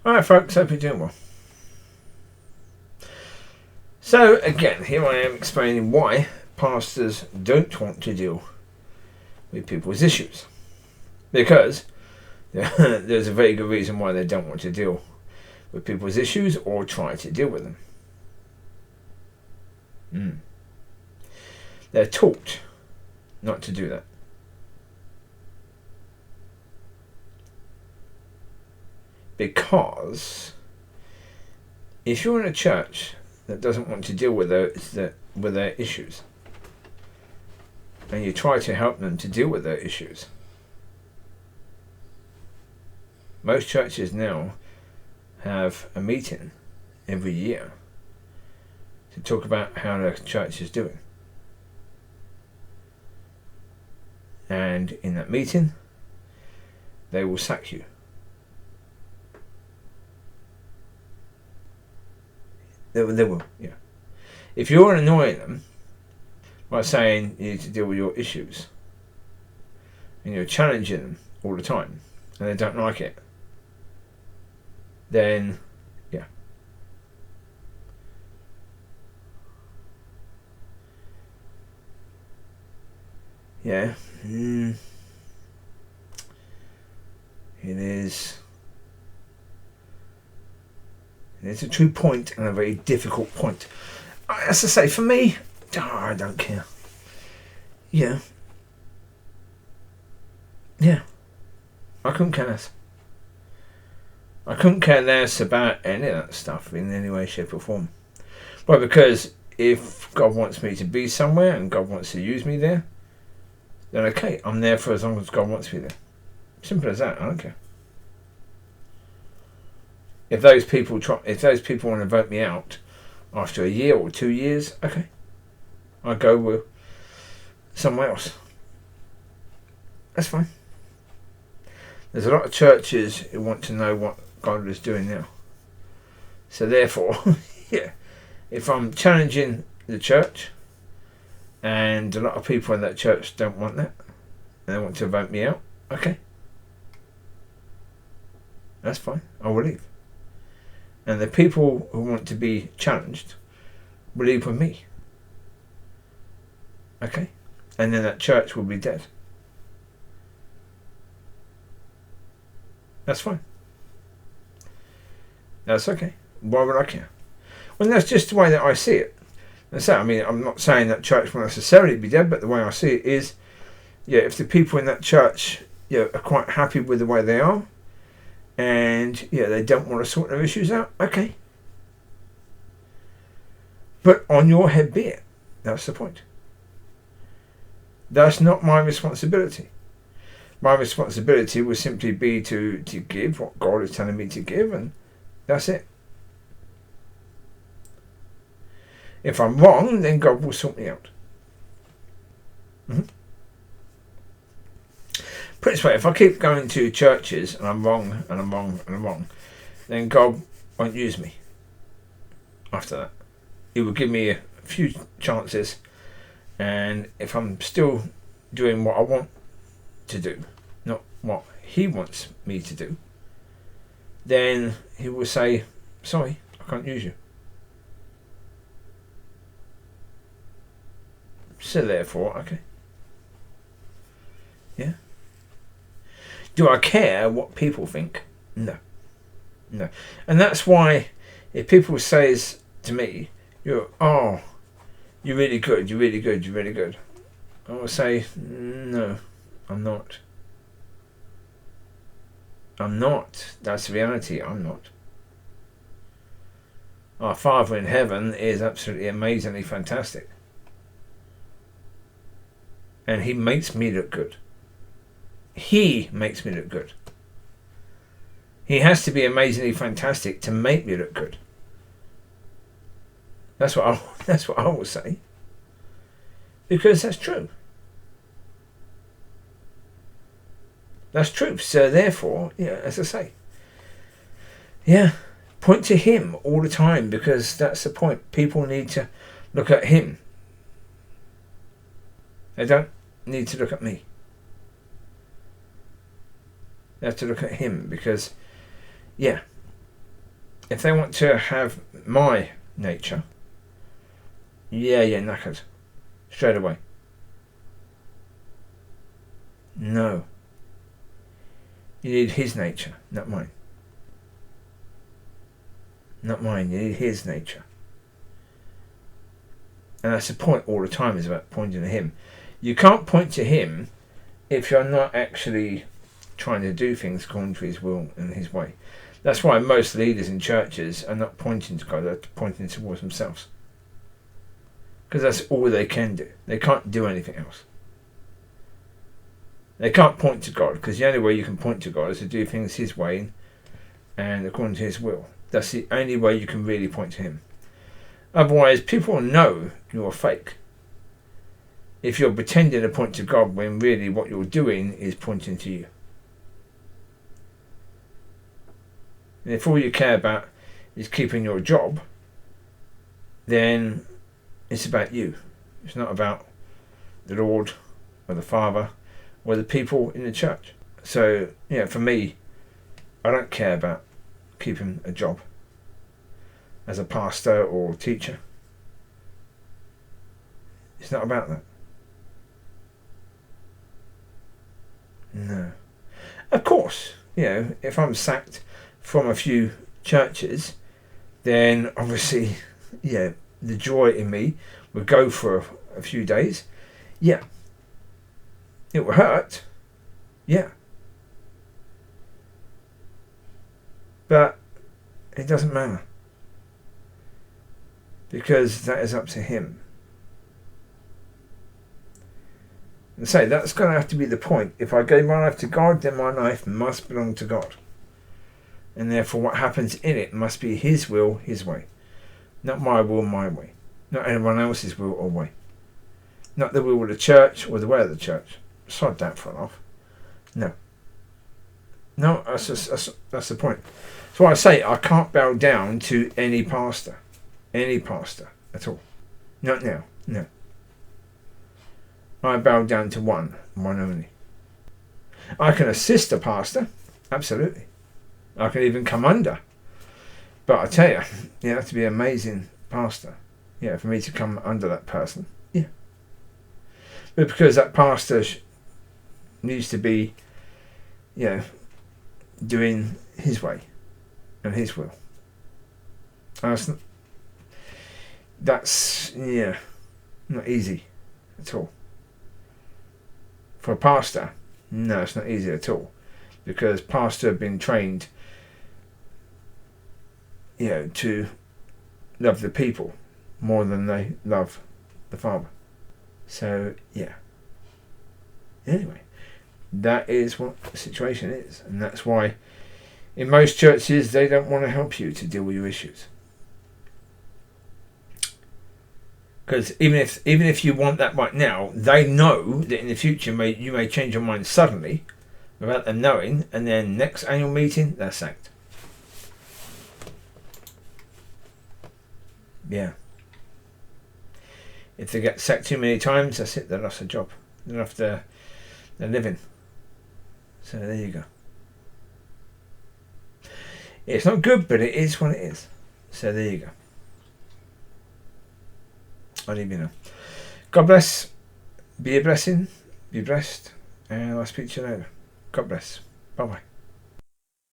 Alright folks, hope you're doing well. So again, here I am explaining why pastors don't want to deal with people's issues. Because there's a very good reason why they don't want to deal with people's issues or try to deal with them. They're taught not to do that. Because if you're in a church that doesn't want to deal with their issues, and you try to help them to deal with their issues, most churches now have a meeting every year to talk about how the church is doing. And in that meeting, they will sack you. They will, yeah. If you're annoying them by saying you need to deal with your issues, and you're challenging them all the time, and they don't like it, then, yeah. Yeah. It is. It's a true point and a very difficult point. As I say, for me, I don't care. Yeah. I couldn't care less. I couldn't care less about any of that stuff in any way, shape or form. Well, because if God wants me to be somewhere and God wants to use me there, then okay, I'm there for as long as God wants me there. Simple as that. I don't care. If those people want to vote me out after a year or 2 years, okay, I go with somewhere else. That's fine. There's a lot of churches who want to know what God is doing now. So therefore, yeah, if I'm challenging the church, and a lot of people in that church don't want that, and they want to vote me out, okay, that's fine. I will leave. And the people who want to be challenged will leave with me. Okay? And then that church will be dead. That's fine. That's okay. Why would I care? Well, that's just the way that I see it. That's that. I mean, I'm not saying that church will necessarily be dead, but the way I see it is, yeah, if the people in that church, are quite happy with the way they are, and they don't want to sort their issues out, okay. But on your head be it. That's the point. That's not my responsibility. My responsibility will simply be to give what God is telling me to give, and that's it. If I'm wrong, then God will sort me out. Put it this way, if I keep going to churches and I'm wrong and I'm wrong and I'm wrong, then God won't use me after that. He will give me a few chances, and if I'm still doing what I want to do, not what He wants me to do, then He will say, sorry, I can't use you. So therefore, okay. Yeah. Do I care what people think? No. And that's why if people says to me, you're really good, you're really good, I will say, no, I'm not. That's the reality, I'm not. Our Father in heaven is absolutely amazingly fantastic. And He makes me look good. He makes me look good. He has to be amazingly fantastic to make me look good. That's what I will say. Because that's true. That's true. So therefore, as I say, point to Him all the time, because that's the point. People need to look at Him. They don't need to look at me. They have to look at Him, because If they want to have my nature, yeah, knackered. Straight away. No. You need his nature, not mine. Not mine, you need his nature. And that's the point all the time, is about pointing to him. You can't point to him if you're not actually trying to do things according to his will and his way. That's why most leaders in churches are not pointing to God, they're pointing towards themselves. Because that's all they can do. They can't do anything else. They can't point to God, because the only way you can point to God is to do things his way and according to his will. That's the only way you can really point to him. Otherwise, people know you're fake. If you're pretending to point to God when really what you're doing is pointing to you. And if all you care about is keeping your job, then it's about you. It's not about the Lord or the Father or the people in the church. So, for me, I don't care about keeping a job as a pastor or teacher. It's not about that. No. Of course, if I'm sacked from a few churches, then obviously, the joy in me would go for a few days. Yeah. It will hurt. Yeah. But it doesn't matter. Because that is up to him. And so that's going to have to be the point. If I gave my life to God, then my life must belong to God. And therefore what happens in it must be his will, his way. Not my will, my way. Not anyone else's will or way. Not the will of the church or the way of the church. Sod that for off. No. No, that's the point. So I say I can't bow down to any pastor. Any pastor at all. Not now. No. I bow down to one only. I can assist a pastor. Absolutely. I can even come under. But I tell you, you have to be an amazing pastor. For me to come under that person. Yeah. But because that pastor needs to be, doing his way and his will. And that's not easy at all. For a pastor, no, it's not easy at all. Because pastors have been trained, to love the people more than they love the Father. So, Anyway, that is what the situation is. And that's why in most churches they don't want to help you to deal with your issues. Because even if you want that right now, they know that in the future you may change your mind suddenly without them knowing, and then next annual meeting, they're sacked. Yeah. If they get sacked too many times, that's it, they lost their job. They lost their living. So there you go. It's not good, but it is what it is. So there you go. I'll leave you now. God bless. Be a blessing. Be blessed. And I'll speak to you later. God bless. Bye bye.